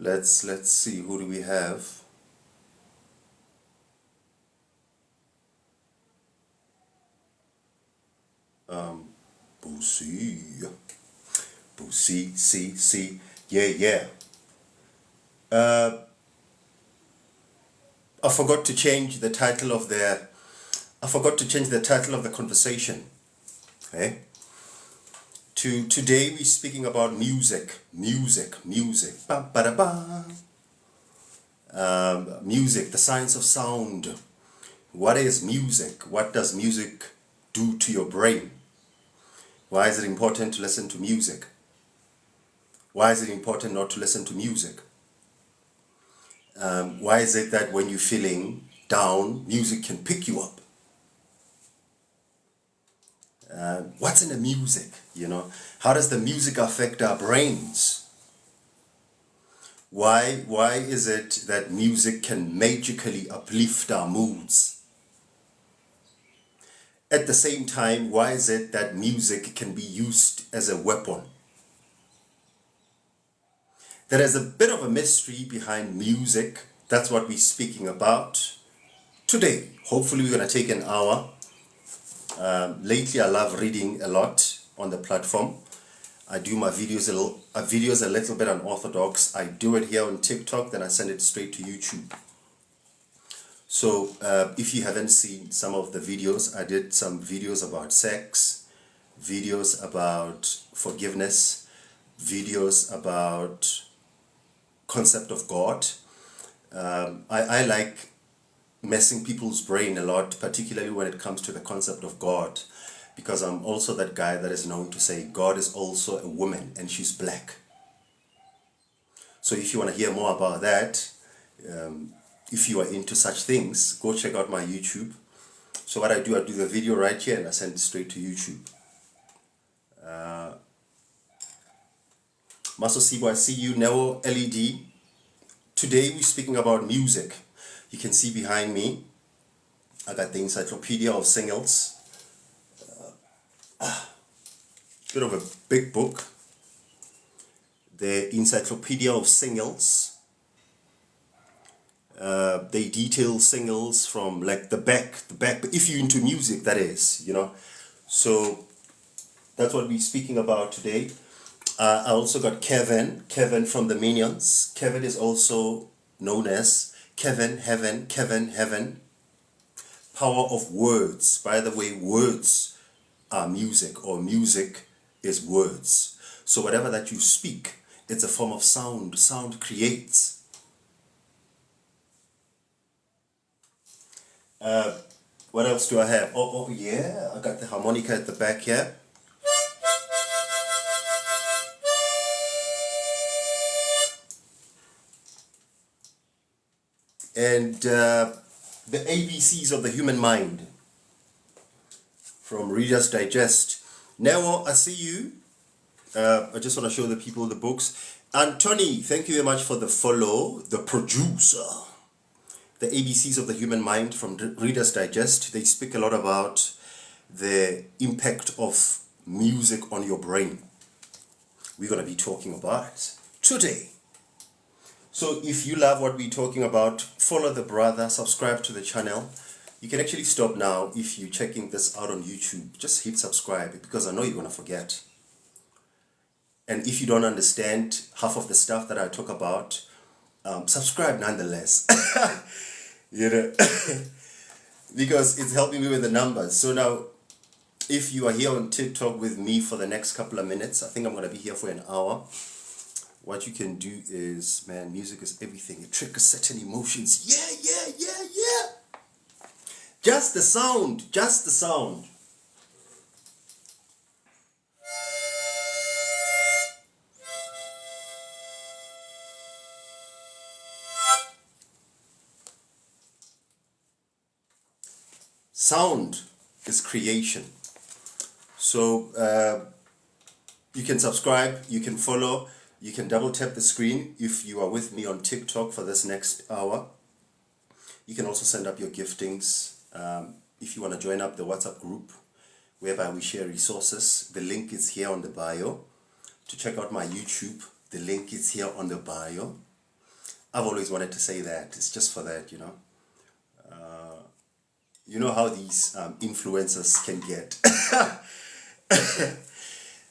Let's see, who do we have? Boosie. Boosie, see, yeah. I forgot to change the title of the conversation. Okay? Today we're speaking about music. Ba, ba, da, ba. Music, the science of sound. What is music? What does music do to your brain? Why is it important to listen to music? Why is it important not to listen to music? Why is it that when you're feeling down, music can pick you up? What's in the music? How does the music affect our brains? Why is it that music can magically uplift our moods? At the same time, why is it that music can be used as a weapon? There is a bit of a mystery behind music. That's what we're speaking about today. Hopefully we're going to take an hour. Lately I love reading a lot on the platform. I do my videos a little bit unorthodox. I do it here on TikTok, then I send it straight to YouTube. So if you haven't seen some of the videos, I did some videos about sex, videos about forgiveness, videos about concept of God. I like messing people's brain a lot, particularly when it comes to the concept of God, because I'm also that guy that is known to say God is also a woman and she's black. So if you want to hear more about that, if you are into such things, go check out my YouTube. So what I do the video right here and I send it straight to YouTube. Maso Sibo, I see you. Neo LED. Today we're speaking about music. You can see behind me, I got the Encyclopedia of Singles. Bit of a big book. The Encyclopedia of Singles. They detail singles from like the back. If you're into music, that is, So that's what we're speaking about today. I also got Kevin from the Minions. Kevin is also known as Kevin Heaven. Power of words. By the way, words are music, or music is words. So whatever that you speak, it's a form of sound. Sound creates. What else do I have? Oh yeah, I got the harmonica at the back here. And the ABCs of the human mind from Reader's Digest. Now I see you. I just want to show the people the books. Anthony, thank you very much for the follow. The producer. The ABCs of the human mind from Reader's Digest. They speak a lot about the impact of music on your brain. We're going to be talking about it today. So if you love what we're talking about, follow the brother, subscribe to the channel. You can actually stop now if you're checking this out on YouTube. Just hit subscribe because I know you're going to forget. And if you don't understand half of the stuff that I talk about, subscribe nonetheless. Because it's helping me with the numbers. So now, if you are here on TikTok with me for the next couple of minutes, I think I'm going to be here for an hour. What you can do is, man, music is everything. It triggers certain emotions. Yeah. Just the sound. Sound is creation. So you can subscribe, you can follow, you can double tap the screen if you are with me on TikTok for this next hour. You can also send up your giftings if you want to join up the WhatsApp group whereby we share resources. The link is here on the bio. To check out my YouTube, the link is here on the bio. I've always wanted to say that. It's just for that, you know how these influencers can get.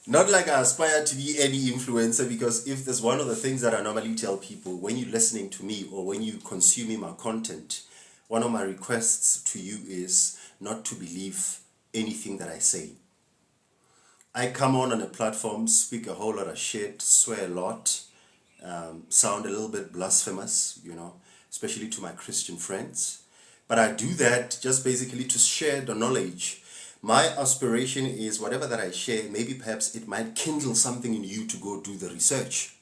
Not like I aspire to be any influencer, because if there's one of the things that I normally tell people when you're listening to me or when you consuming my content, one of my requests to you is not to believe anything that I say. I come on a platform, speak a whole lot of shit, swear a lot, sound a little bit blasphemous, especially to my Christian friends. But I do that just basically to share the knowledge. My aspiration is whatever that I share, maybe perhaps it might kindle something in you to go do the research.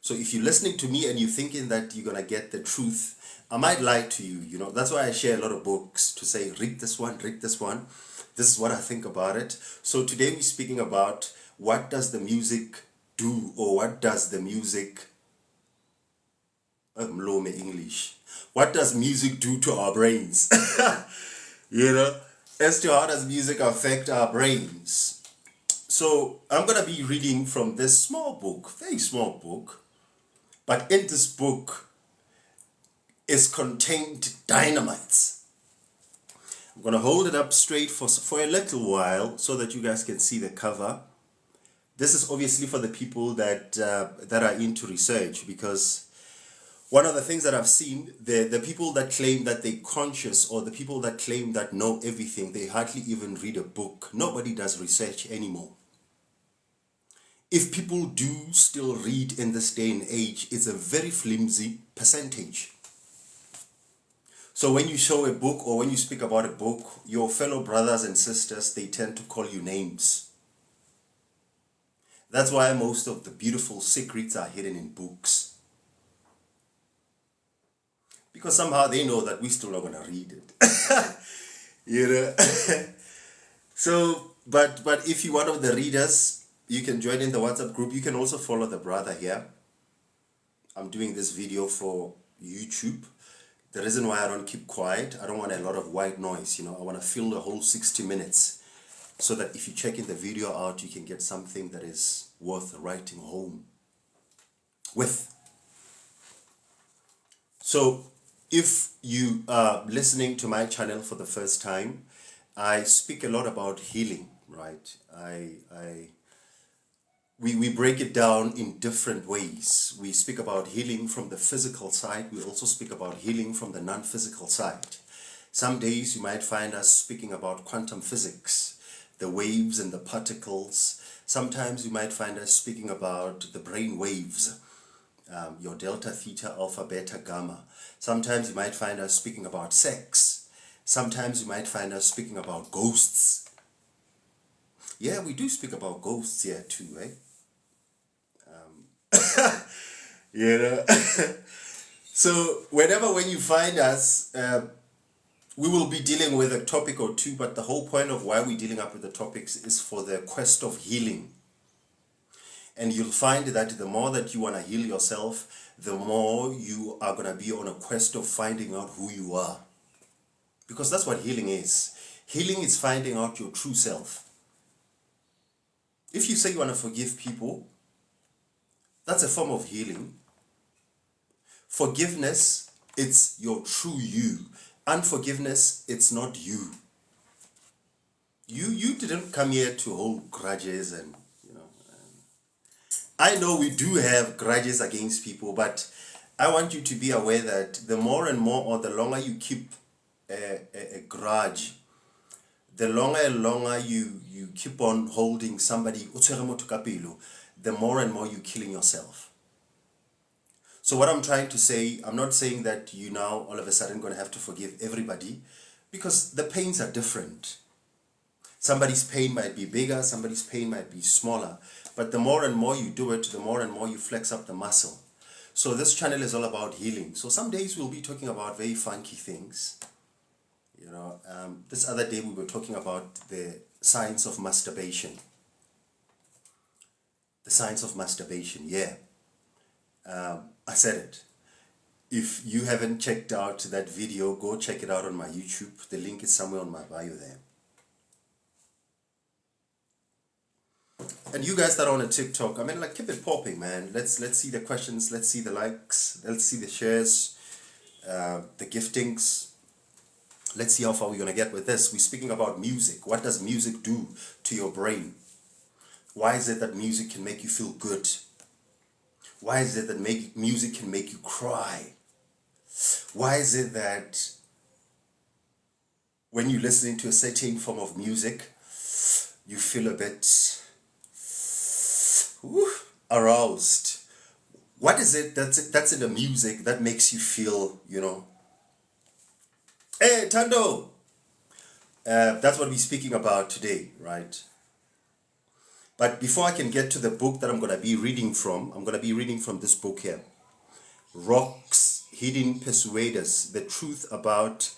So if you're listening to me and you're thinking that you're going to get the truth, I might lie to you, That's why I share a lot of books to say, read this one, read this one. This is what I think about it. So today we're speaking about what does the music do, or what does the music, English, what does music do to our brains? As to how does music affect our brains. So I'm going to be reading from this small book, very small book, but in this book is contained dynamite. I'm going to hold it up straight for a little while so that you guys can see the cover. This is obviously for the people that are into research, because one of the things that I've seen, the people that claim that they're conscious, or the people that claim that know everything, they hardly even read a book. Nobody does research anymore. If people do still read in this day and age, it's a very flimsy percentage. So when you show a book or when you speak about a book, your fellow brothers and sisters, they tend to call you names. That's why most of the beautiful secrets are hidden in books. Because somehow they know that we're still not going to read it. So, but if you're one of the readers, you can join in the WhatsApp group. You can also follow the brother here. I'm doing this video for YouTube. The reason why I don't keep quiet, I don't want a lot of white noise, I want to fill the whole 60 minutes so that if you check in the video out, you can get something that is worth writing home with. So if you are listening to my channel for the first time, I speak a lot about healing, right? We break it down in different ways. We speak about healing from the physical side. We also speak about healing from the non-physical side. Some days you might find us speaking about quantum physics, the waves and the particles. Sometimes you might find us speaking about the brain waves, your delta, theta, alpha, beta, gamma. Sometimes you might find us speaking about sex. Sometimes you might find us speaking about ghosts. Yeah, we do speak about ghosts here too, right? So when you find us, we will be dealing with a topic or two, but the whole point of why we're dealing up with the topics is for the quest of healing. And you'll find that the more that you want to heal yourself, the more you are going to be on a quest of finding out who you are. Because that's what healing is. Healing is finding out your true self. If you say you want to forgive people, that's a form of healing. Forgiveness, it's your true you. Unforgiveness, it's not you. You didn't come here to hold grudges and, I know we do have grudges against people, but I want you to be aware that the more and more, or the longer you keep a grudge, the longer and longer you keep on holding somebody, the more and more you're killing yourself. So what I'm trying to say, I'm not saying that you now all of a sudden going to have to forgive everybody, because the pains are different. Somebody's pain might be bigger, somebody's pain might be smaller, but the more and more you do it, the more and more you flex up the muscle. So this channel is all about healing. So some days we'll be talking about very funky things. This other day we were talking about the science of masturbation. The science of masturbation, yeah. I said it. If you haven't checked out that video, go check it out on my YouTube. The link is somewhere on my bio there. And you guys that are on a TikTok, I mean, like, keep it popping, man. Let's see the questions, let's see the likes, let's see the shares, the giftings. Let's see how far we're gonna get with this. We're speaking about music. What does music do to your brain? Why is it that music can make you feel good? Why is it that music can make you cry? Why is it that when you're listening to a certain form of music, you feel a bit aroused? What is it that's in the music that makes you feel, hey, Tando! That's what we're speaking about today, right? But before I can get to the book that I'm going to be reading from, I'm going to be reading from this book here. Rocks Hidden Persuaders, The Truth About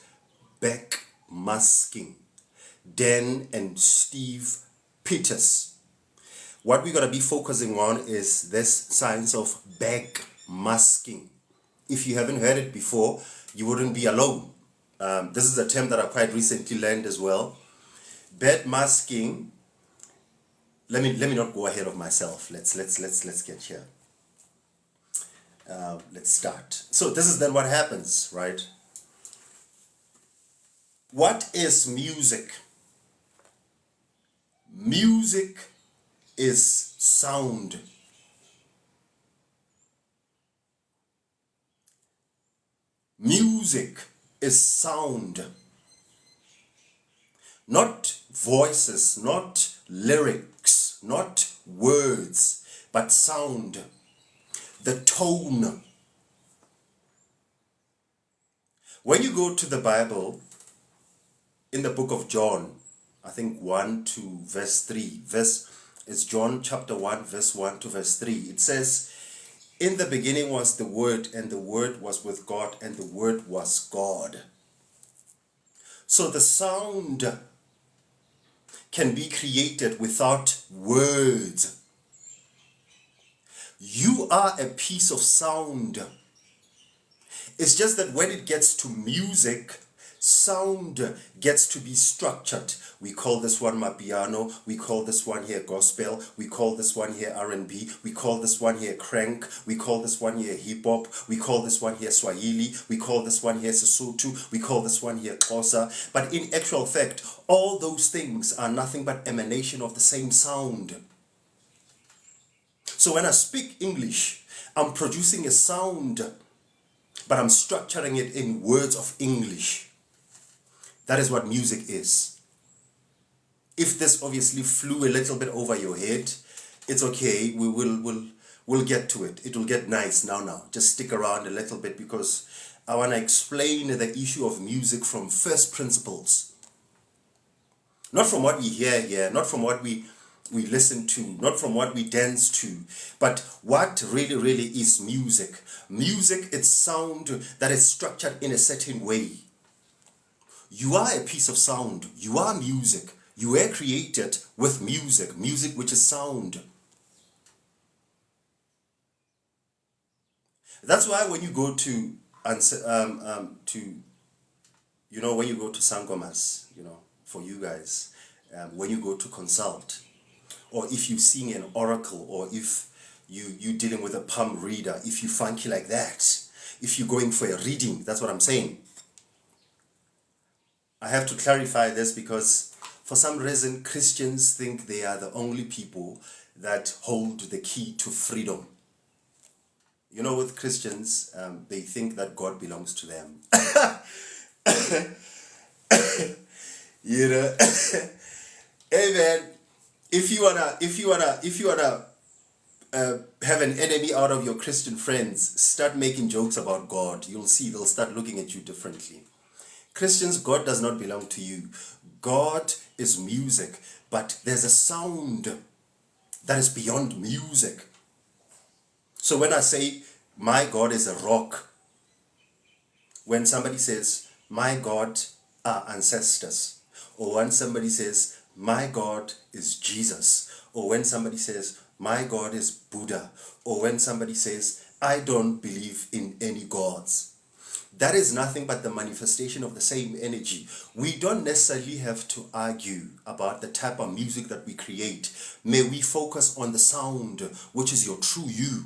Backmasking. Dan and Steve Peters. What we're going to be focusing on is this science of backmasking. If you haven't heard it before, you wouldn't be alone. This is a term that I quite recently learned as well. Backmasking. Let me not go ahead of myself. Let's get here. Let's start. So this is then what happens, right? What is music? Music is sound. Music is sound. Not voices, not lyrics, not words, but sound. The tone. When you go to the Bible, in the book of John, I think 1 to verse 3, it's John chapter 1, verse 1 to verse 3. It says, in the beginning was the Word, and the Word was with God, and the Word was God. So the sound can be created without words. You are a piece of sound. It's just that when it gets to music, sound gets to be structured. We call this one Mapiano, we call this one here gospel, we call this one here R&B, we call this one here crank, we call this one here hip hop, we call this one here Swahili, we call this one here Sesotho, we call this one here Xhosa. But in actual fact, all those things are nothing but emanation of the same sound. So when I speak English, I'm producing a sound, but I'm structuring it in words of English. That is what music is. If this obviously flew a little bit over your head, it's okay. We'll get to it. It will get nice now. Just stick around a little bit because I want to explain the issue of music from first principles. Not from what we hear here, not from what we listen to, not from what we dance to, but what really is music. Music is sound that is structured in a certain way. You are a piece of sound. You are music. You were created with music. Music which is sound. That's why when you go to when you go to Sangomas, for you guys, when you go to consult, or if you sing an oracle, or if you're dealing with a palm reader, if you funky like that, if you're going for a reading, that's what I'm saying. I have to clarify this because for some reason Christians think they are the only people that hold the key to freedom. With Christians, they think that God belongs to them. Hey man, if you wanna have an enemy out of your Christian friends, start making jokes about God. You'll see they'll start looking at you differently. Christians, God does not belong to you. God is music, but there's a sound that is beyond music. So when I say my God is a rock, when somebody says my God are ancestors, or when somebody says my God is Jesus, or when somebody says my God is Buddha, or when somebody says I don't believe in any gods, that is nothing but the manifestation of the same energy. We don't necessarily have to argue about the type of music that we create. May we focus on the sound, which is your true you.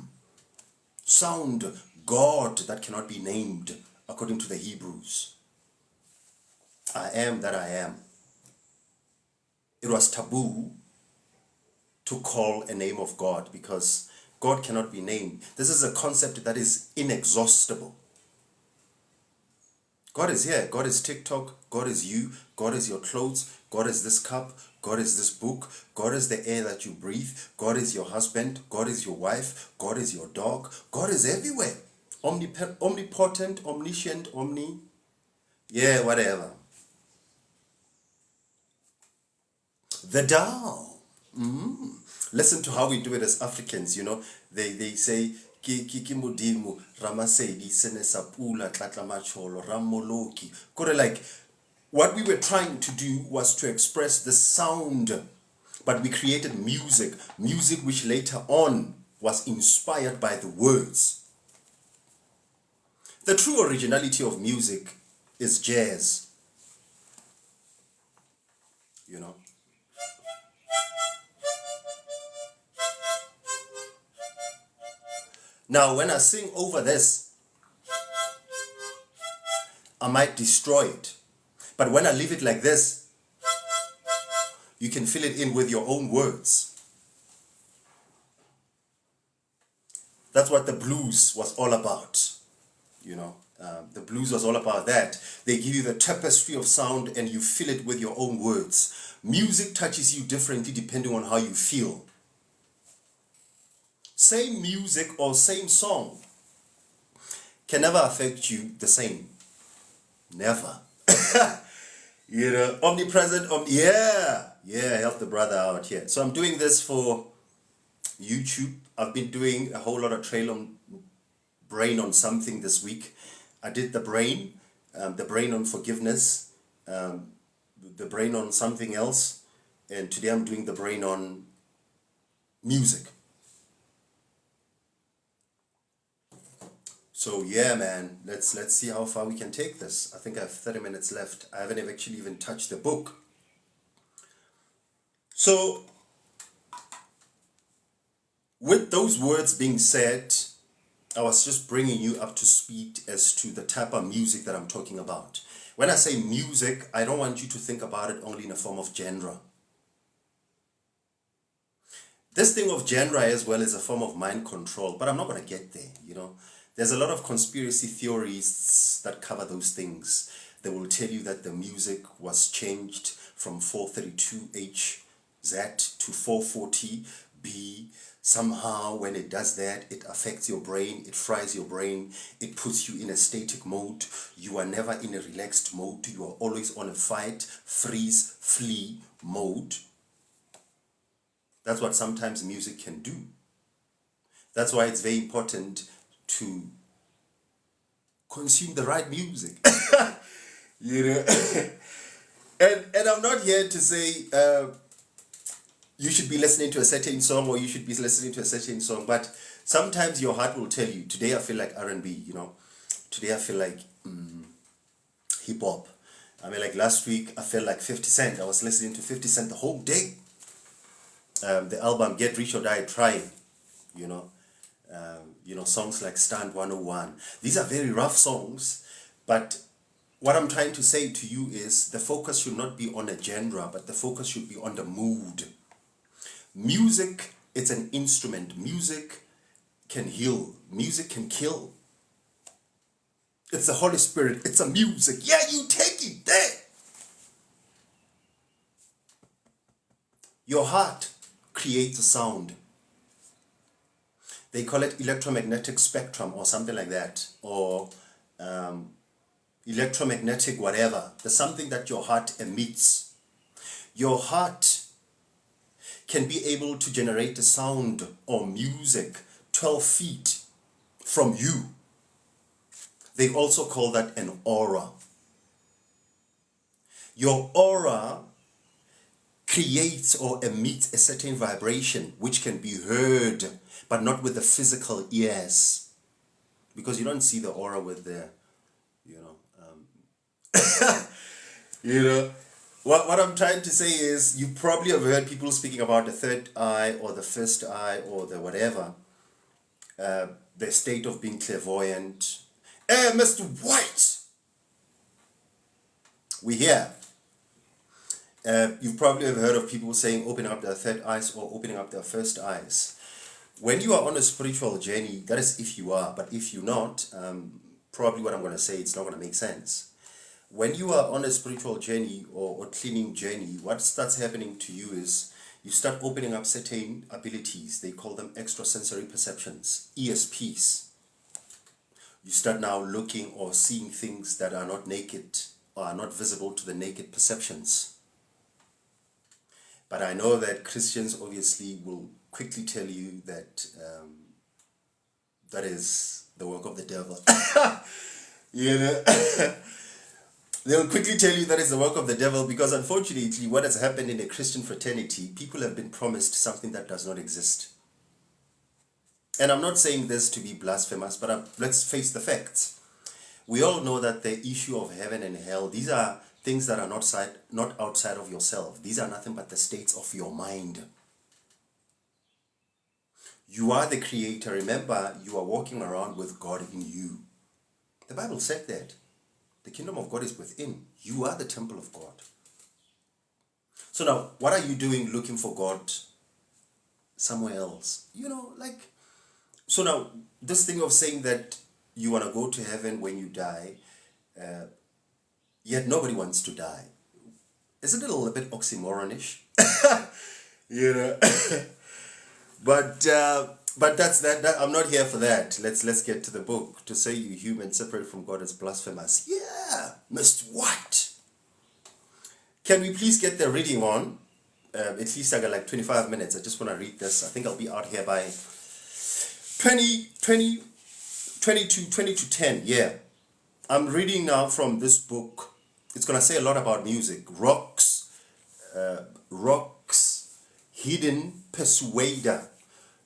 Sound, God that cannot be named, according to the Hebrews. I am that I am. It was taboo to call a name of God because God cannot be named. This is a concept that is inexhaustible. God is here. God is TikTok. God is you. God is your clothes. God is this cup. God is this book. God is the air that you breathe. God is your husband. God is your wife. God is your dog. God is everywhere. Omnipotent, omniscient, whatever. The Tao. Listen to how we do it as Africans, They say, ki modimo ramasedi sene sapula tlatlamacholo ramoloki. Like, what we were trying to do was to express the sound, but we created music which later on was inspired by the words. The true originality of music is jazz, Now, when I sing over this, I might destroy it. But when I leave it like this, you can fill it in with your own words. That's what the blues was all about. The blues was all about that. They give you the tapestry of sound and you fill it with your own words. Music touches you differently depending on how you feel. Same music or same song can never affect you the same. Never. Omnipresent, help the brother out here. So I'm doing this for YouTube. I've been doing a whole lot of brain on something this week. I did the brain on forgiveness, the brain on something else, and today I'm doing the brain on music. So man, let's see how far we can take this. I think I have 30 minutes left. I haven't actually even touched the book. So, with those words being said, I was just bringing you up to speed as to the type of music that I'm talking about. When I say music, I don't want you to think about it only in a form of genre. This thing of genre as well is a form of mind control, but I'm not going to get there, There's a lot of conspiracy theorists that cover those things. They will tell you that the music was changed from 432Hz to 440B. Somehow when it does that, it affects your brain, it fries your brain, it puts you in a static mode. You are never in a relaxed mode. You are always on a fight, freeze, flee mode. That's what sometimes music can do. That's why it's very important to consume the right music. And I'm not here to say you should be listening to a certain song or you should be listening to a certain song, but sometimes your heart will tell you, today I feel like R&B, today I feel like hip hop. Like last week I felt like 50 Cent. I was listening to 50 Cent the whole day. The album Get Rich or Die Trying, songs like Stand 101. These are very rough songs, but what I'm trying to say to you is the focus should not be on a genre, but the focus should be on the mood. Music, it's an instrument. Music can heal. Music can kill. It's the Holy Spirit. It's a music. Yeah, you take it there. Your heart creates a sound. They call it electromagnetic spectrum or something like that, or electromagnetic whatever. There's something that your heart emits. Your heart can be able to generate a sound or music 12 feet from you. They also call that an aura. Your aura creates or emits a certain vibration which can be heard, but not with the physical ears, because you don't see the aura with the you know. You know, what I'm trying to say is you probably have heard people speaking about the third eye or the first eye or the whatever, the state of being clairvoyant. Hey, Mr. White, we here. You've probably have heard of people saying opening up their third eyes or opening up their first eyes. When you are on a spiritual journey, that is if you are, but if you're not, probably what I'm going to say, it's not going to make sense. When you are on a spiritual journey or cleaning journey, what starts happening to you is you start opening up certain abilities. They call them extrasensory perceptions, ESPs. You start now looking or seeing things that are not naked or are not visible to the naked perceptions. But I know that Christians obviously will quickly tell you that that is the work of the devil. You know, they'll quickly tell you that is the work of the devil because unfortunately what has happened in a Christian fraternity, people have been promised something that does not exist. And I'm not saying this to be blasphemous, but let's face the facts. We all know that the issue of heaven and hell, these are things that are not outside of yourself. These are nothing but the states of your mind. You are the creator. Remember, you are walking around with God in you. The Bible said that. The kingdom of God is within. You are the temple of God. So now, what are you doing looking for God somewhere else? You know, like, so now, this thing of saying that you want to go to heaven when you die, yet nobody wants to die. Isn't it a little bit oxymoronish? You know? But that's that. I'm not here for that. Let's get to the book. To say you human separate from God is blasphemous. Yeah, Mr. White. Can we please get the reading on? At least I got like 25 minutes. I just want to read this. I think I'll be out here by 20 to 10. Yeah. I'm reading now from this book. It's going to say a lot about music. Rock's Hidden Persuader.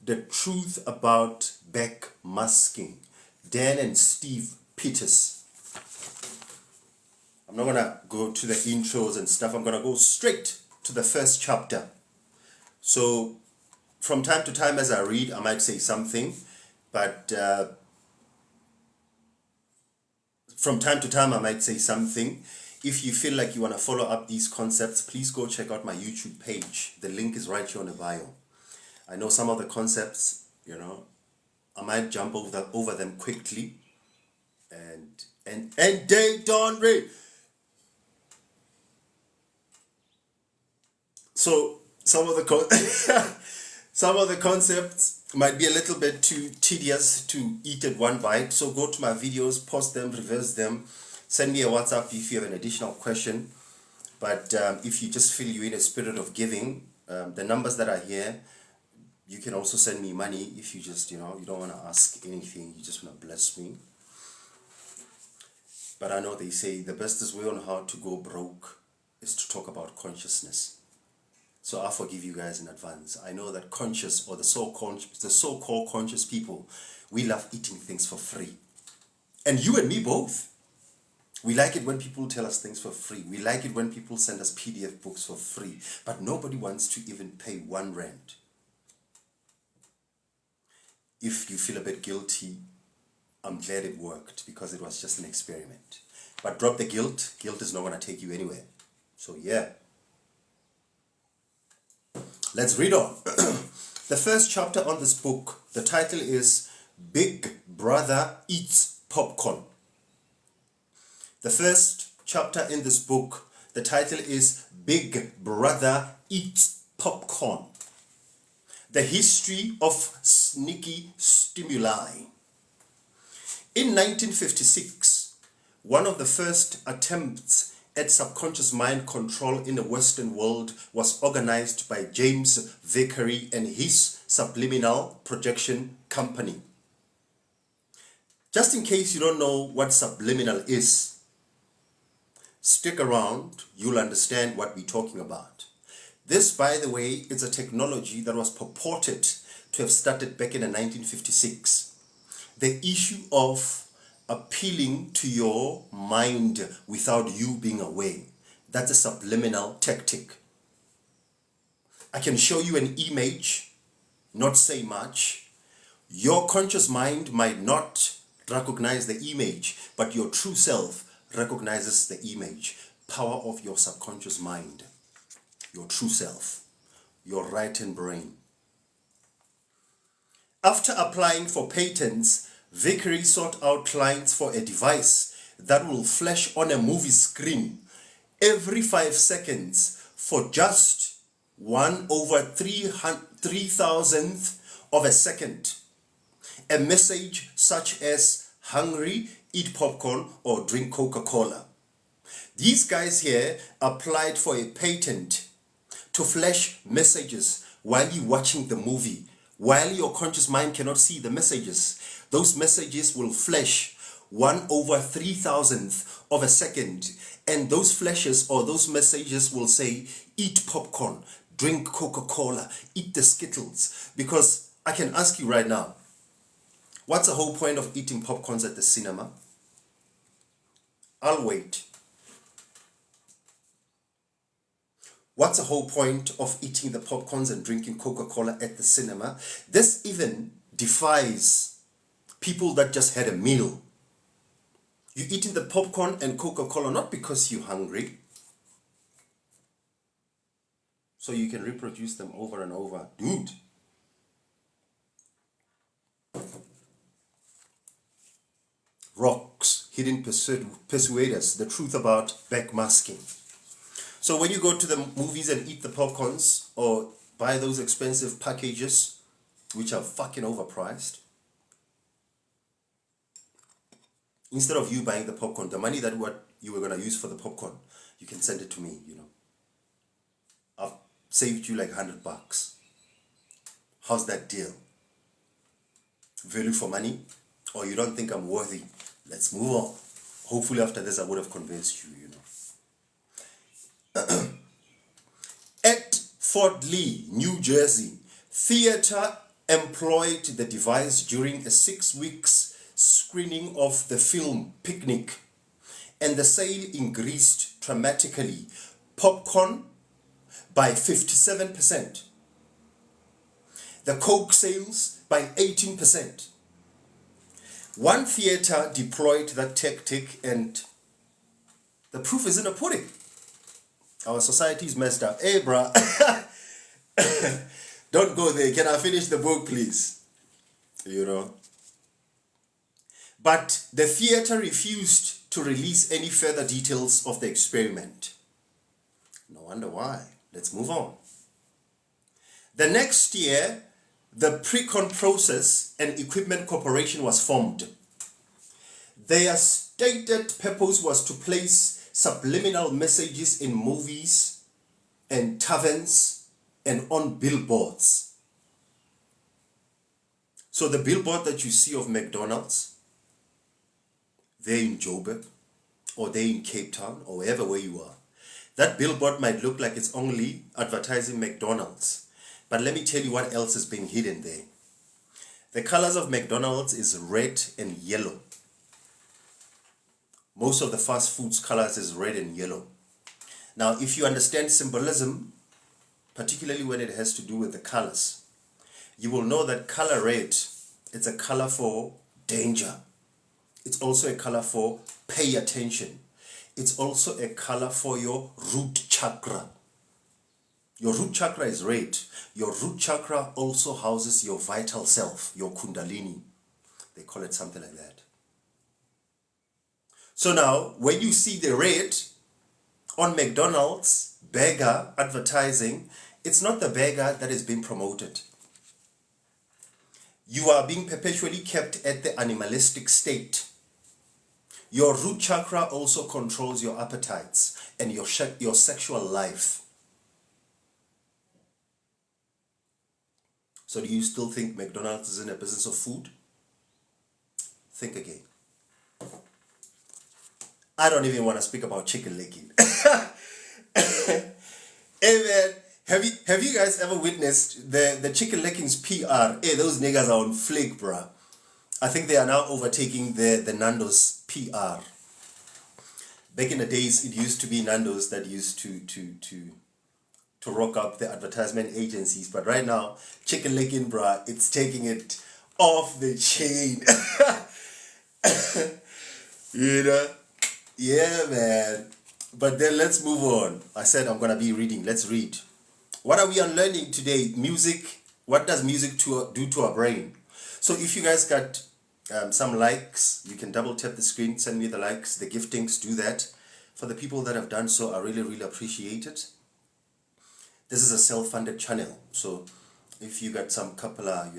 The Truth About Backmasking. Dan and Steve Peters. I'm not going to go to the intros and stuff. I'm going to go straight to the first chapter. So, from time to time as I read, I might say something. But from time to time, I might say something. If you feel like you want to follow up these concepts, please go check out my YouTube page. The link is right here on the bio. I know some of the concepts, you know, I might jump over them quickly. And they don't read. So some of the concepts might be a little bit too tedious to eat at one bite. So go to my videos, pause them, reverse them, send me a WhatsApp if you have an additional question. But if you just feel you're in a spirit of giving, the numbers that are here, you can also send me money if you just, you know, you don't want to ask anything, you just want to bless me. But I know they say the bestest way on how to go broke is to talk about consciousness. So I forgive you guys in advance. I know that conscious or the so-called conscious people, we love eating things for free. And you and me both. We like it when people tell us things for free. We like it when people send us PDF books for free. But nobody wants to even pay R1. If you feel a bit guilty, I'm glad it worked because it was just an experiment. But drop the guilt. Guilt is not going to take you anywhere. So yeah. Let's read on. The first chapter on this book, the title is Big Brother Eats Popcorn. The first chapter in this book, the title is Big Brother Eats Popcorn. The history of sneaky stimuli. In 1956, one of the first attempts at subconscious mind control in the Western world was organized by James Vickery and his Subliminal Projection Company. Just in case you don't know what subliminal is, stick around, you'll understand what we're talking about. This, by the way, is a technology that was purported to have started back in 1956. The issue of appealing to your mind without you being aware. That's a subliminal tactic. I can show you an image, not say much. Your conscious mind might not recognize the image, but your true self recognizes the image. Power of your subconscious mind, your true self, your right-hand brain. After applying for patents, Vickery sought out clients for a device that will flash on a movie screen every 5 seconds for just 1/3,000th of a second. A message such as hungry, eat popcorn, or drink Coca-Cola. These guys here applied for a patent to flash messages while you're watching the movie. While your conscious mind cannot see the messages, those messages will flash 1/3,000th of a second. And those flashes or those messages will say, eat popcorn, drink Coca-Cola, eat the Skittles. Because I can ask you right now, what's the whole point of eating popcorns at the cinema? I'll wait. What's the whole point of eating the popcorns and drinking Coca-Cola at the cinema? This even defies people that just had a meal. You're eating the popcorn and Coca-Cola not because you're hungry, so you can reproduce them over and over. Dude. Rocks, hidden persuaders, the truth about backmasking. So when you go to the movies and eat the popcorns or buy those expensive packages, which are fucking overpriced, instead of you buying the popcorn, the money that what you were going to use for the popcorn, you can send it to me, you know. I've saved you like $100. How's that deal? Value for money? Or you don't think I'm worthy? Let's move on. Hopefully after this I would have convinced you, you know. At Fort Lee, New Jersey, theater employed the device during a 6 weeks screening of the film Picnic, and the sale increased dramatically. Popcorn by 57%. The Coke sales by 18%. One theater deployed that tactic, and the proof is in the pudding. Our society is messed up. Hey, bruh. Don't go there. Can I finish the book, please? You know. But the theater refused to release any further details of the experiment. No wonder why. Let's move on. The next year, the Precon Process and Equipment Corporation was formed. Their stated purpose was to place subliminal messages in movies and taverns and on billboards. So the billboard that you see of McDonald's, they're in Joburg or they're in Cape Town or wherever where you are. That billboard might look like it's only advertising McDonald's, but let me tell you what else is being hidden there. The colors of McDonald's is red and yellow. Most of the fast foods colors is red and yellow. Now, if you understand symbolism, particularly when it has to do with the colors, you will know that color red, it's a color for danger. It's also a color for pay attention. It's also a color for your root chakra. Your root chakra is red. Your root chakra also houses your vital self, your kundalini. They call it something like that. So now, when you see the red on McDonald's burger advertising, it's not the burger that is being promoted. You are being perpetually kept at the animalistic state. Your root chakra also controls your appetites and your sexual life. So do you still think McDonald's is in a business of food? Think again. I don't even want to speak about chicken licking. Hey man, have you guys ever witnessed the chicken licking's PR? Hey, those niggas are on flick, bruh. I think they are now overtaking the Nando's PR. Back in the days, it used to be Nando's that used to rock up the advertisement agencies, but right now, Chicken Licken, bruh, it's taking it off the chain. You know? Yeah, man. But then let's move on. I said I'm gonna be reading. Let's read. What are we unlearning today? Music. What does music do to our brain? So if you guys got some likes, you can double tap the screen, send me the likes, the giftings, do that. For the people that have done so, I really, really appreciate it. This is a self-funded channel, so if you got some couple of,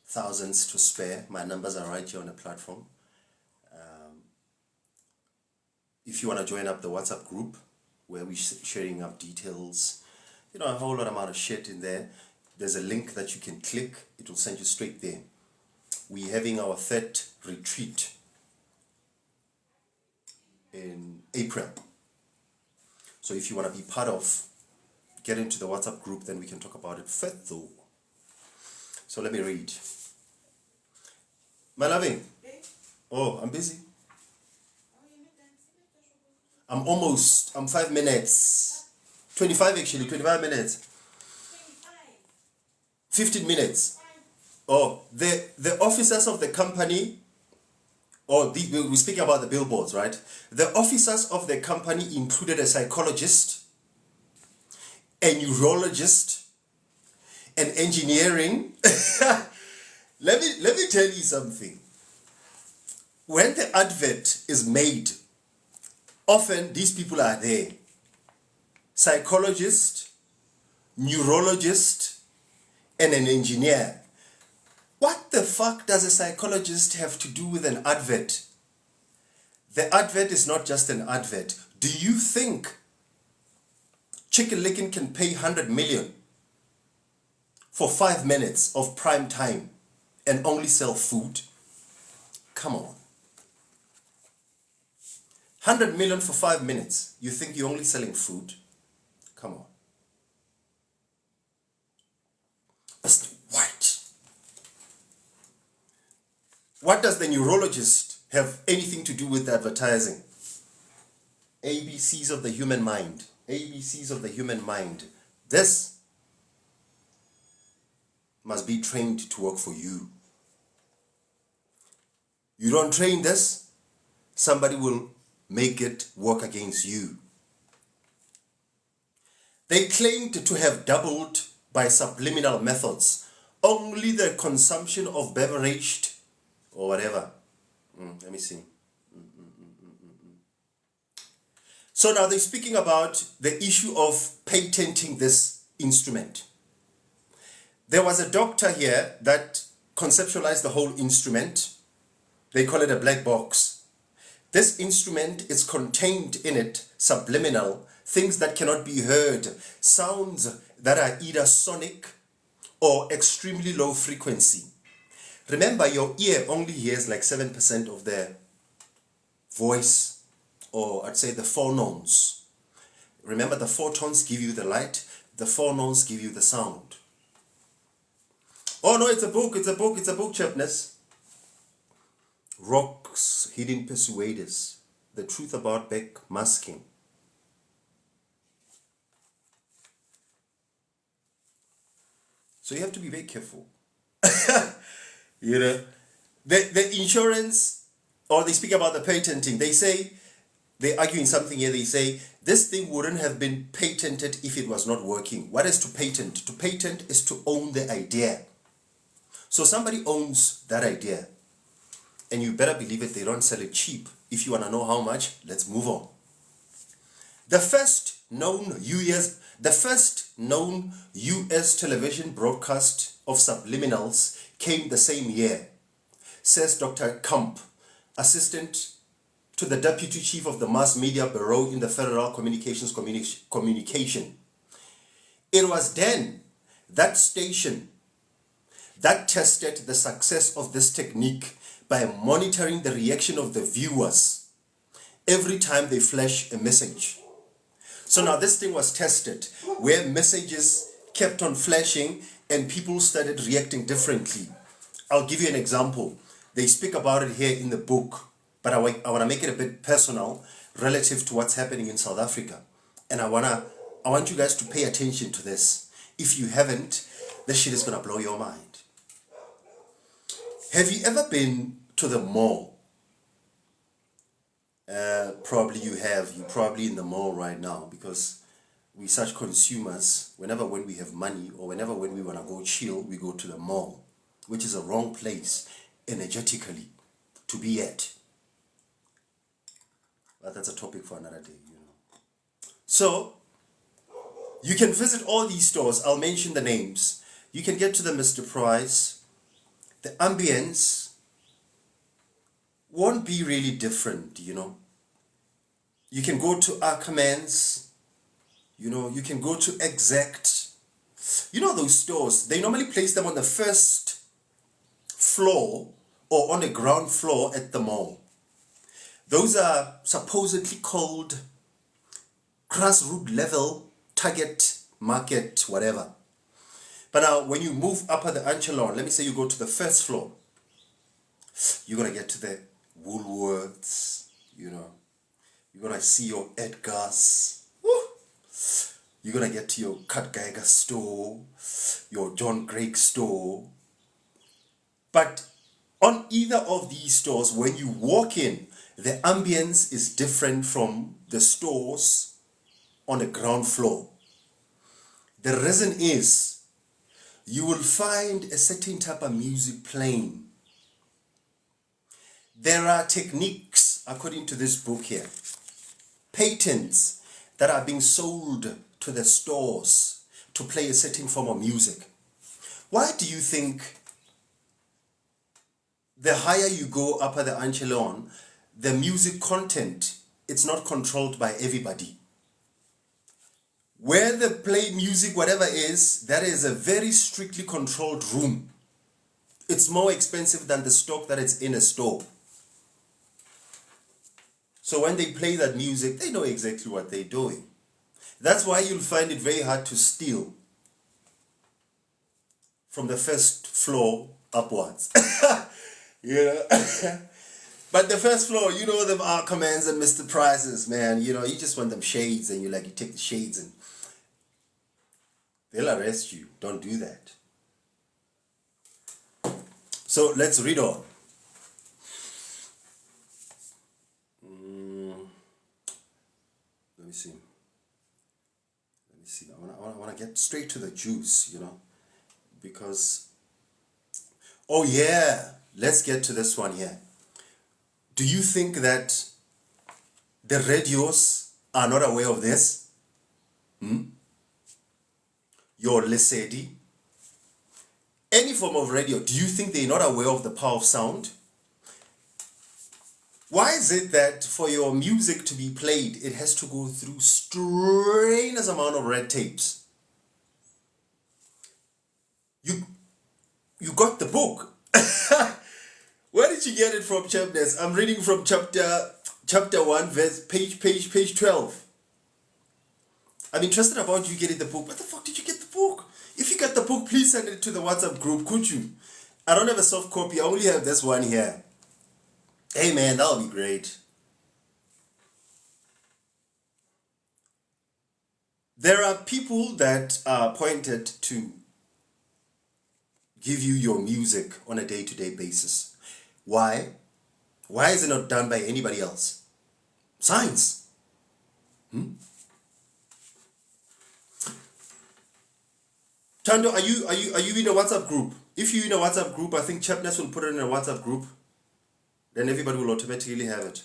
thousands to spare, my numbers are right here on the platform. If you want to join up the WhatsApp group where we're sharing up details, a whole lot amount of shit in there, there's a link that you can click. It will send you straight there. We're having our third retreat in April. So if you want to be part of, get into the WhatsApp group, then we can talk about it further. So let me read. My loving. Oh, I'm busy. I'm 5 minutes. 25 actually, 25 minutes. 15 minutes. Oh, the officers of the company, we're speaking about the billboards, right? The officers of the company included a psychologist, a neurologist, an engineering. Let me tell you something. When the advert is made, often these people are there. Psychologist, neurologist, and an engineer. What the fuck does a psychologist have to do with an advert? The advert is not just an advert. Do you think Chicken Licken can pay 100 million for 5 minutes of prime time and only sell food? Come on. 100 million for 5 minutes. You think you're only selling food? Come on. What does the neurologist have anything to do with advertising? ABCs of the human mind. ABCs of the human mind. This must be trained to work for you. You don't train this, somebody will make it work against you. They claimed to have doubled by subliminal methods only the consumption of beveraged or whatever. Let me see. So now they're speaking about the issue of patenting this instrument. There was a doctor here that conceptualized the whole instrument. They call it a black box. This instrument is contained in it subliminal, things that cannot be heard, sounds that are either sonic or extremely low frequency. Remember, your ear only hears like 7% of the voice, or I'd say the phonemes. Remember, the photons give you the light, the phonemes give you the sound. Oh no, it's a book, Chapness. Rocks, Hidden Persuaders, The Truth About Backmasking. So you have to be very careful. The insurance, or they speak about the patenting, they argue in something here, they say, this thing wouldn't have been patented if it was not working. What is to patent? To patent is to own the idea. So somebody owns that idea, and you better believe it, they don't sell it cheap. If you want to know how much, let's move on. The first known US television broadcast of subliminals came the same year, says Dr. Kump, assistant to the Deputy Chief of the Mass Media Bureau in the Federal Communications Communication. It was then that station that tested the success of this technique by monitoring the reaction of the viewers every time they flash a message. So now this thing was tested where messages kept on flashing and people started reacting differently. I'll give you an example. They speak about it here in the book, but I want to make it a bit personal relative to what's happening in South Africa. And I want you guys to pay attention to this. If you haven't, this shit is going to blow your mind. Have you ever been to the mall? Probably you have. You're probably in the mall right now because we such consumers, when we have money or when we want to go chill, we go to the mall, which is a wrong place energetically to be at. But that's a topic for another day, you know. So, you can visit all these stores. I'll mention the names. You can get to the Mr. Price. The ambience won't be really different, you know. You can go to Ackermans, you know, you can go to Exact. You know those stores, they normally place them on the first floor or on the ground floor at the mall. Those are supposedly called grassroots level target market, whatever. But now when you move up at the echelon, let me say you go to the first floor, you're going to get to the Woolworths, you know. You're going to see your Edgar's. Woo! You're going to get to your Kurt Geiger store, your John Craig store. But on either of these stores, when you walk in, the ambience is different from the stores on the ground floor. The reason is you will find a certain type of music playing. There are techniques, according to this book here, patents that are being sold to the stores to play a certain form of music. Why do you think the higher you go up at the echelon, the music content, it's not controlled by everybody? Where they play music, whatever is, that is a very strictly controlled room. It's more expensive than the stock that is in a store. So when they play that music, they know exactly what they're doing. That's why you'll find it very hard to steal from the first floor upwards. You know? But the first floor, you know them Ackermans and Mr. Prices, man. You know, you just want them shades and you take the shades and they'll arrest you. Don't do that. So let's read on. Let me see. I want to get straight to the juice, you know, because, oh yeah, let's get to this one here. Do you think that the radios are not aware of this? Your Lesedi, any form of radio, do you think they're not aware of the power of sound? Why is it that for your music to be played, it has to go through strenuous amount of red tapes? You got the book. Where did you get it from, chapters? I'm reading from chapter 1, verse page 12. I'm interested about you getting the book. Where the fuck did you get the book? If you get the book, please send it to the WhatsApp group, could you? I don't have a soft copy. I only have this one here. Hey man, that'll be great. There are people that are appointed to give you your music on a day-to-day basis. Why? Why is it not done by anybody else? Science. Tando, are you in a WhatsApp group? If you're in a WhatsApp group, I think Chapness will put it in a WhatsApp group. Then everybody will automatically have it.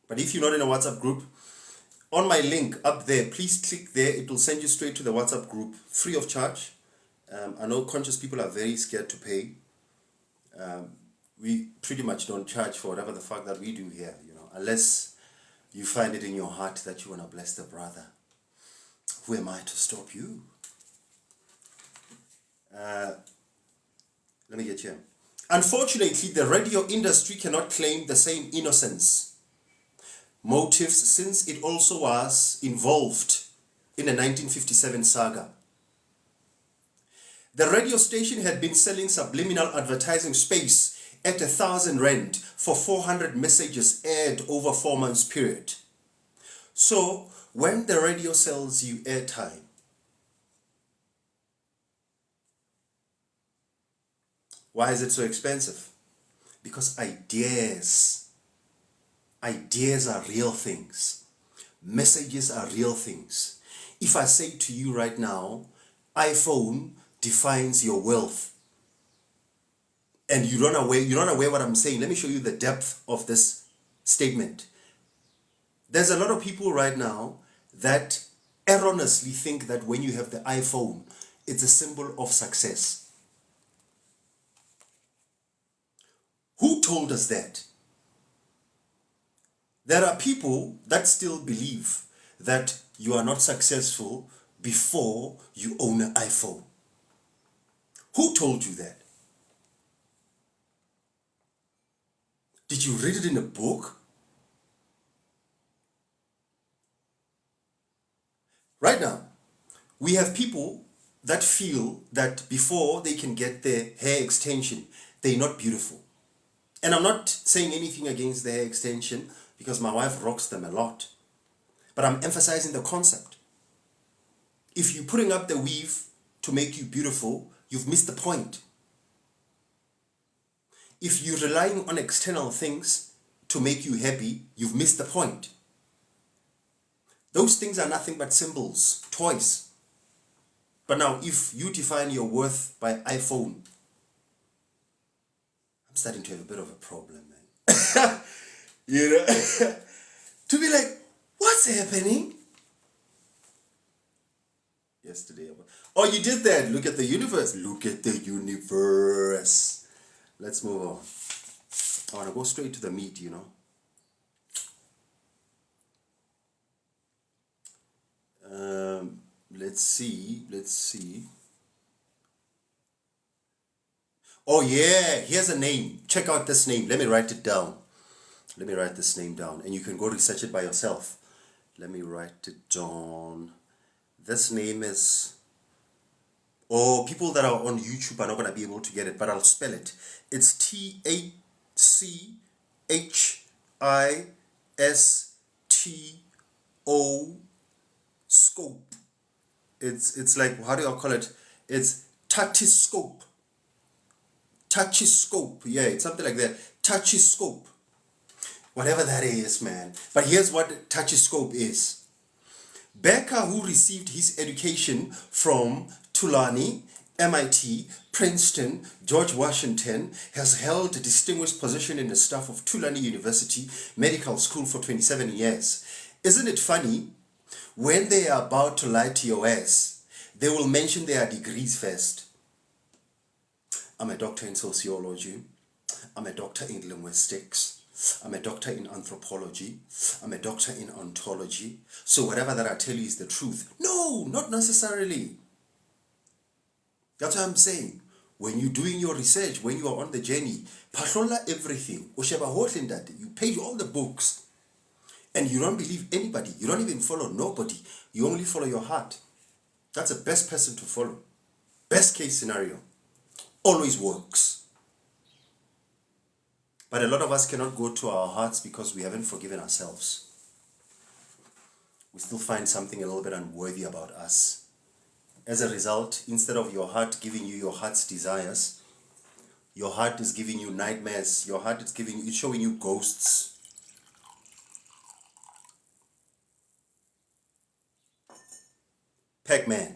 But if you're not in a WhatsApp group, on my link up there, please click there. It will send you straight to the WhatsApp group, free of charge. I know conscious people are very scared to pay. We pretty much don't charge for whatever the fuck that we do here, you know, unless you find it in your heart that you want to bless the brother. Who am I to stop you? Let me get you. Unfortunately, the radio industry cannot claim the same innocence motives since it also was involved in the 1957 saga. The radio station had been selling subliminal advertising space at 1,000 rand for 400 messages aired over 4 months period. So when the radio sells you airtime, why is it so expensive? Because ideas are real things. Messages are real things. If I say to you right now, iPhone defines your wealth, and you're not aware what I'm saying, let me show you the depth of this statement. There's a lot of people right now that erroneously think that when you have the iPhone, it's a symbol of success. Who told us that? There are people that still believe that you are not successful before you own an iPhone. Who told you that? Did you read it in a book? Right now, we have people that feel that before they can get their hair extension, they're not beautiful. And I'm not saying anything against the hair extension because my wife rocks them a lot. But I'm emphasizing the concept. If you're putting up the weave to make you beautiful, you've missed the point. If you're relying on external things to make you happy, you've missed the point. Those things are nothing but symbols, toys. But now, if you define your worth by iPhone, I'm starting to have a bit of a problem, man. You know, to be like, what's happening? Yesterday, oh, you did that. Look at the universe. Look at the universe. Let's move on. I want to go straight to the meat, you know. Let's see. Oh yeah, here's a name. Check out this name. Let me write it down. Let me write this name down, and you can go research it by yourself. Let me write it down. This name is... Oh, people that are on YouTube are not going to be able to get it, but I'll spell it. It's TACHISTO scope. It's like, how do I call it? It's Tachiscope. Tachiscope. Yeah, it's something like that. Tachiscope. Whatever that is, man. But here's what Tachiscope is. Becker, who received his education from Tulane, MIT, Princeton, George Washington, has held a distinguished position in the staff of Tulane University Medical School for 27 years. Isn't it funny? When they are about to lie to your ass, they will mention their degrees first. I'm a doctor in sociology. I'm a doctor in linguistics. I'm a doctor in anthropology. I'm a doctor in ontology. So whatever that I tell you is the truth. No, not necessarily. That's what I'm saying. When you're doing your research, when you are on the journey, patrolla everything. You pay all the books. And you don't believe anybody. You don't even follow nobody. You only follow your heart. That's the best person to follow. Best case scenario. Always works. But a lot of us cannot go to our hearts because we haven't forgiven ourselves. We still find something a little bit unworthy about us. As a result, instead of your heart giving you your heart's desires, your heart is giving you nightmares. Your heart is it's showing you ghosts. Pac-Man.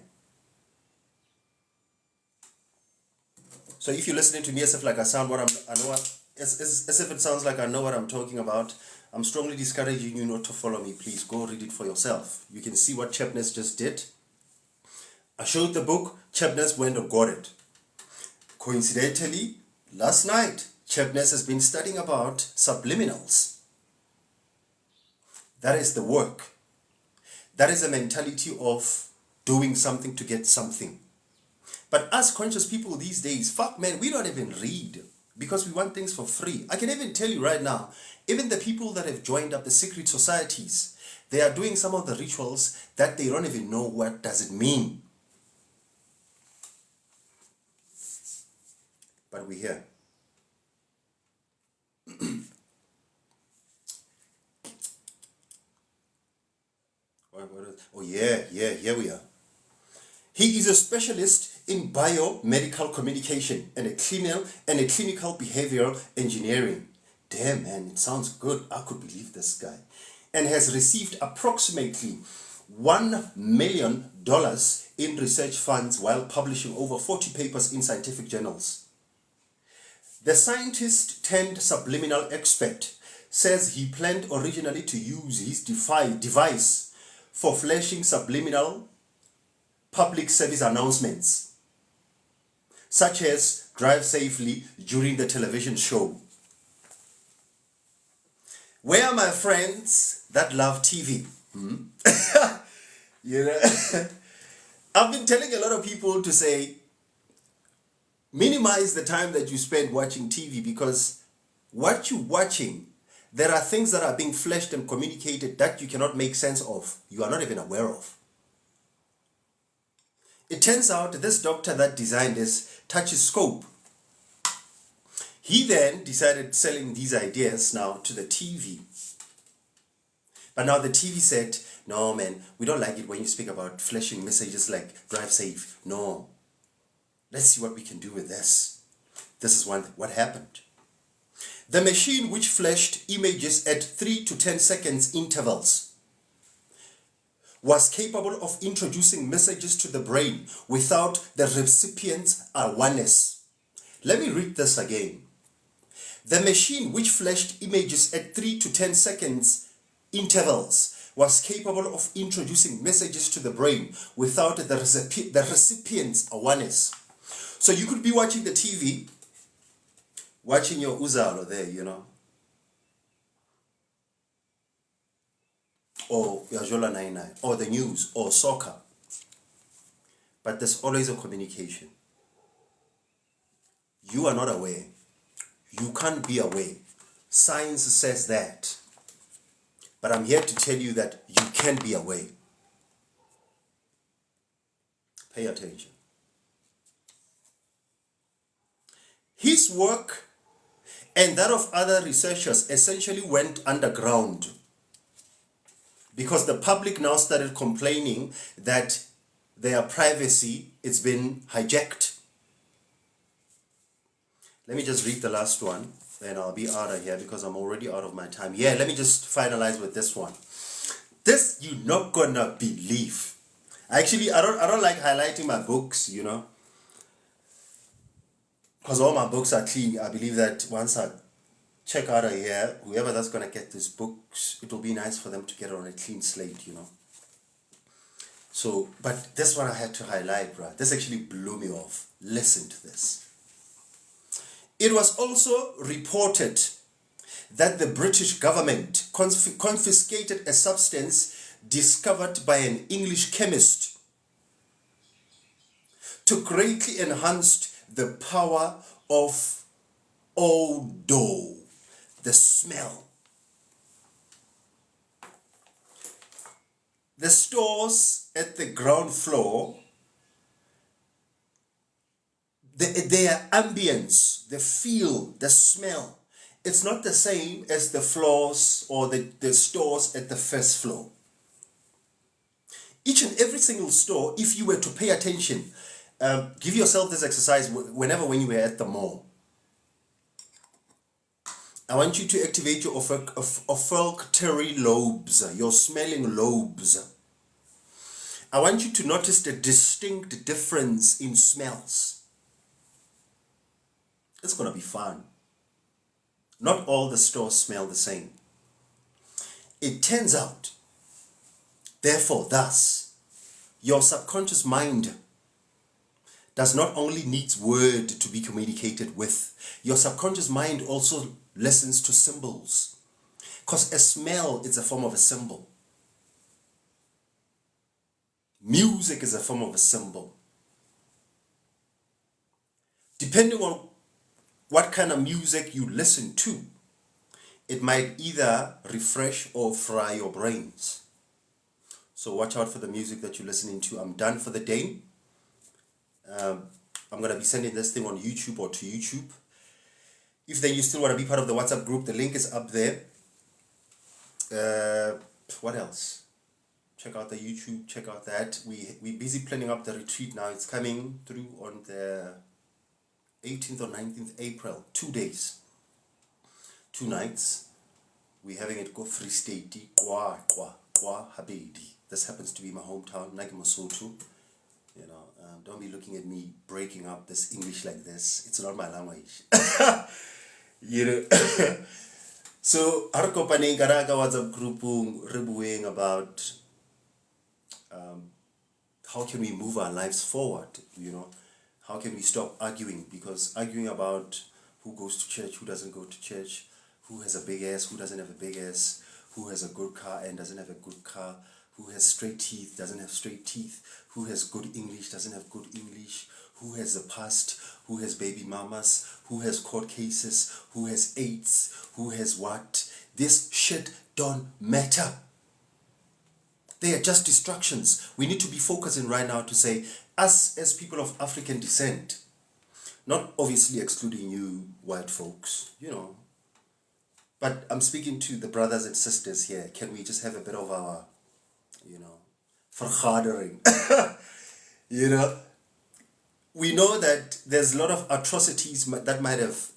So if you're listening to me as if like I sound as if it sounds like I know what I'm talking about, I'm strongly discouraging you not to follow me. Please go read it for yourself. You can see what Chapness just did. I showed the book, Chapness went and got it. Coincidentally, last night, Chapness has been studying about subliminals. That is the work. That is a mentality of doing something to get something. But us conscious people these days, fuck man, we don't even read because we want things for free. I can even tell you right now, even the people that have joined up the secret societies, they are doing some of the rituals that they don't even know what does it mean. But we're here. Oh yeah, here we are. He is a specialist in biomedical communication and a clinical behavioral engineering. Damn man, it sounds good. I could believe this guy. And has received approximately $1 million in research funds while publishing over 40 papers in scientific journals. The scientist turned subliminal expert says he planned originally to use his device for flashing subliminal public service announcements, such as drive safely during the television show. Where are my friends that love TV? You know, I've been telling a lot of people to say, minimize the time that you spend watching TV, because what you're watching, there are things that are being flashed and communicated that you cannot make sense of. You are not even aware of. It turns out this doctor that designed this Touchscope, he then decided selling these ideas now to the TV. But now the TV said, no man, we don't like it when you speak about flashing messages like drive safe. No. Let's see what we can do with this. This is what happened. The machine, which flashed images at 3 to 10 seconds intervals, was capable of introducing messages to the brain without the recipient's awareness. Let me read this again. The machine, which flashed images at 3 to 10 seconds intervals, was capable of introducing messages to the brain without the recipient's awareness. So you could be watching the TV, watching your Uzalo there, you know, or Yajola 99, or the news, or soccer. But there's always a communication. You are not aware. You can't be aware. Science says that. But I'm here to tell you that you can be aware. Pay attention. His work and that of other researchers essentially went underground because the public now started complaining that their privacy is been hijacked. Let me just read the last one, then I'll be out of here because I'm already out of my time. Yeah, let me just finalize with this one. This you're not gonna believe. Actually, I don't like highlighting my books, you know, because all my books are clean. I believe that once I check out of here, whoever that's gonna get these books, it will be nice for them to get it on a clean slate, you know. So, but this one I had to highlight, bruh. This actually blew me off. Listen to this. It was also reported that the British government confiscated a substance discovered by an English chemist to greatly enhance the power of odor, the smell. The stores at the ground floor, their ambience, the feel, the smell, it's not the same as the floors or the stores at the first floor. Each and every single store, if you were to pay attention, give yourself this exercise when you were at the mall. I want you to activate your olfactory lobes, your smelling lobes. I want you to notice the distinct difference in smells. It's going to be fun. Not all the stores smell the same. It turns out, therefore, thus, your subconscious mind does not only need word to be communicated with. Your subconscious mind also listens to symbols. Because a smell is a form of a symbol. Music is a form of a symbol. Depending on what kind of music you listen to, it might either refresh or fry your brains. So watch out for the music that you're listening to. I'm done for the day. I'm going to be sending this thing on YouTube or to YouTube. If then you still want to be part of the WhatsApp group, the link is up there. What else? Check out the YouTube, check out that. We're busy planning up the retreat now. It's coming through on the 18th or 19th April. 2 days. 2 nights. We're having it go Free State. Kwa Habedi. This happens to be my hometown, Nagi Mosotho. You know, don't be looking at me breaking up this English like this. It's not my language. You know. So, Harkopaning Karaga WhatsApp group rebuing about how can we move our lives forward, you know? How can we stop arguing? Because arguing about who goes to church, who doesn't go to church, who has a big ass, who doesn't have a big ass, who has a good car and doesn't have a good car, who has straight teeth, doesn't have straight teeth, who has good English, doesn't have good English, who has a past, who has baby mamas, who has court cases, who has AIDS, who has what. This shit don't matter. They are just distractions. We need to be focusing right now to say, us as people of African descent, not obviously excluding you white folks, you know, but I'm speaking to the brothers and sisters here. Can we just have a bit of our, you know, vergadering? You know, we know that there's a lot of atrocities that might have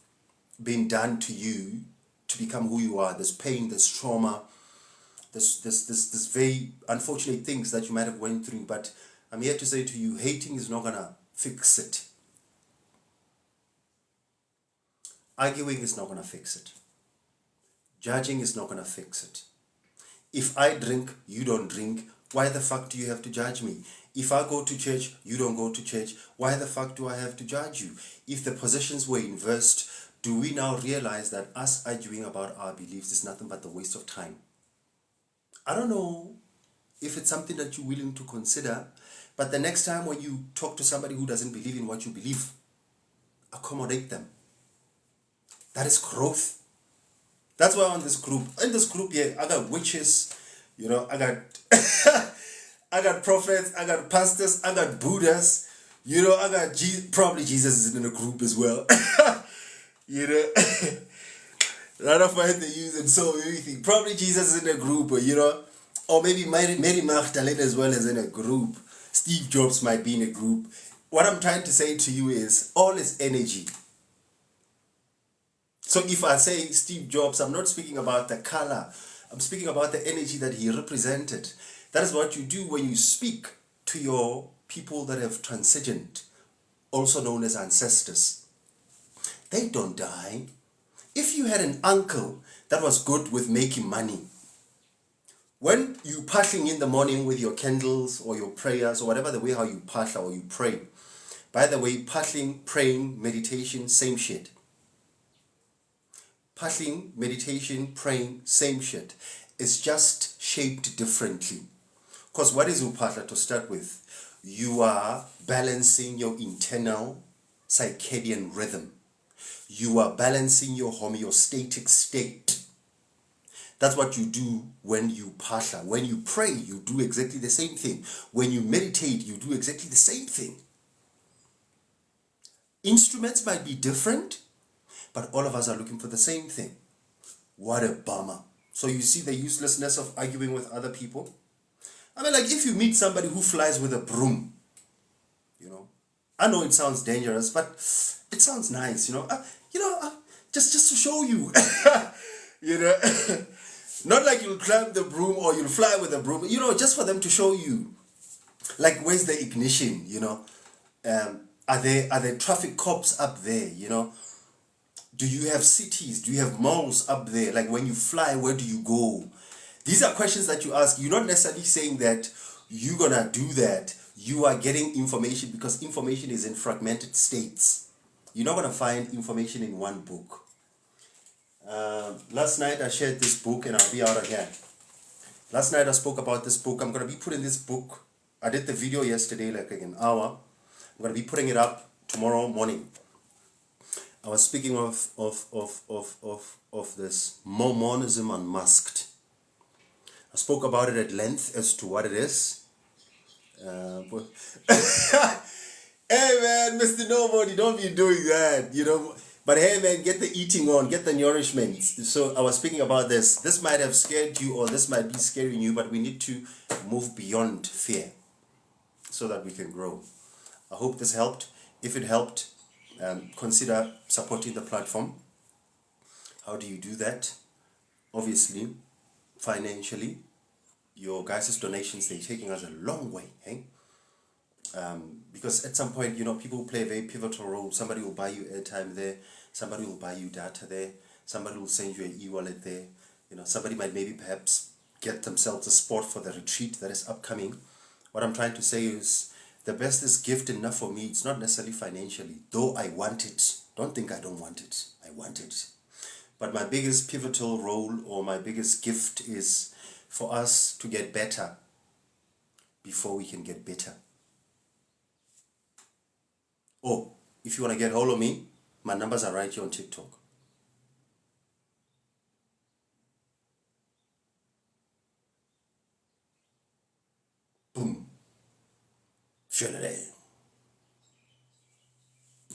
been done to you to become who you are. There's pain, there's trauma, this very unfortunate things that you might have went through. But I'm here to say to you, hating is not gonna fix it. Arguing is not gonna fix it. Judging is not gonna fix it. If I drink, you don't drink, why the fuck do you have to judge me? If I go to church, you don't go to church, why the fuck do I have to judge you? If the positions were inversed, do we now realize that us arguing about our beliefs is nothing but the waste of time? I don't know if it's something that you're willing to consider, but the next time when you talk to somebody who doesn't believe in what you believe, accommodate them. That is growth. That's why in this group, yeah, I got witches, you know, I got I got prophets, I got pastors, I got Buddhas, you know, I got probably Jesus is in the group as well. You know, a lot of my they use and so everything. Probably Jesus is in a group, or, you know, or maybe Mary Magdalene as well as in a group. Steve Jobs might be in a group. What I'm trying to say to you is all is energy. So if I say Steve Jobs, I'm not speaking about the color. I'm speaking about the energy that he represented. That is what you do when you speak to your people that have transitioned, also known as ancestors. They don't die. If you had an uncle that was good with making money, when you parting in the morning with your candles or your prayers or whatever the way how you partle or you pray, by the way, parting, praying, meditation, same shit. Parting, meditation, praying, same shit. It's just shaped differently. Because what is upatla to start with? You are balancing your internal circadian rhythm. You are balancing your homeostatic state. That's what you do when you pasha. When you pray, you do exactly the same thing. When you meditate, you do exactly the same thing. Instruments might be different, but all of us are looking for the same thing. What a bummer. So you see the uselessness of arguing with other people? I mean, like if you meet somebody who flies with a broom, you know, I know it sounds dangerous, but it sounds nice, you know. Just to show you, you know, not like you'll climb the broom or you'll fly with a broom, you know, just for them to show you, like where's the ignition, you know, are there traffic cops up there, you know, do you have cities, do you have malls up there, like when you fly, where do you go? These are questions that you ask. You're not necessarily saying that you're gonna do that. You are getting information because information is in fragmented states. You're not gonna find information in one book. Last night I shared this book and I'll be out again. Last night I spoke about this book. I'm gonna be putting this book. I did the video yesterday, like an hour. I'm gonna be putting it up tomorrow morning. I was speaking of this Mormonism Unmasked. I spoke about it at length as to what it is. Hey man, Mr. Nobody, don't be doing that. You know, But hey, man, get the eating on, get the nourishment. So I was speaking about this. This might have scared you, or this might be scaring you, but we need to move beyond fear so that we can grow. I hope this helped. If it helped, consider supporting the platform. How do you do that? Obviously, financially. Your guys' donations, they're taking us a long way, hey? Because at some point, people play a very pivotal role. Somebody will buy you airtime there, somebody will buy you data there, somebody will send you an e-wallet there. Somebody might maybe perhaps get themselves a spot for the retreat that is upcoming. What I'm trying to say is the best is gift enough for me. It's not necessarily financially, though I want it. Don't think I don't want it. I want it. But my biggest pivotal role or my biggest gift is for us to get better before we can get better. Oh, if you want to get hold of me, my numbers are right here on TikTok. Boom. Feel it.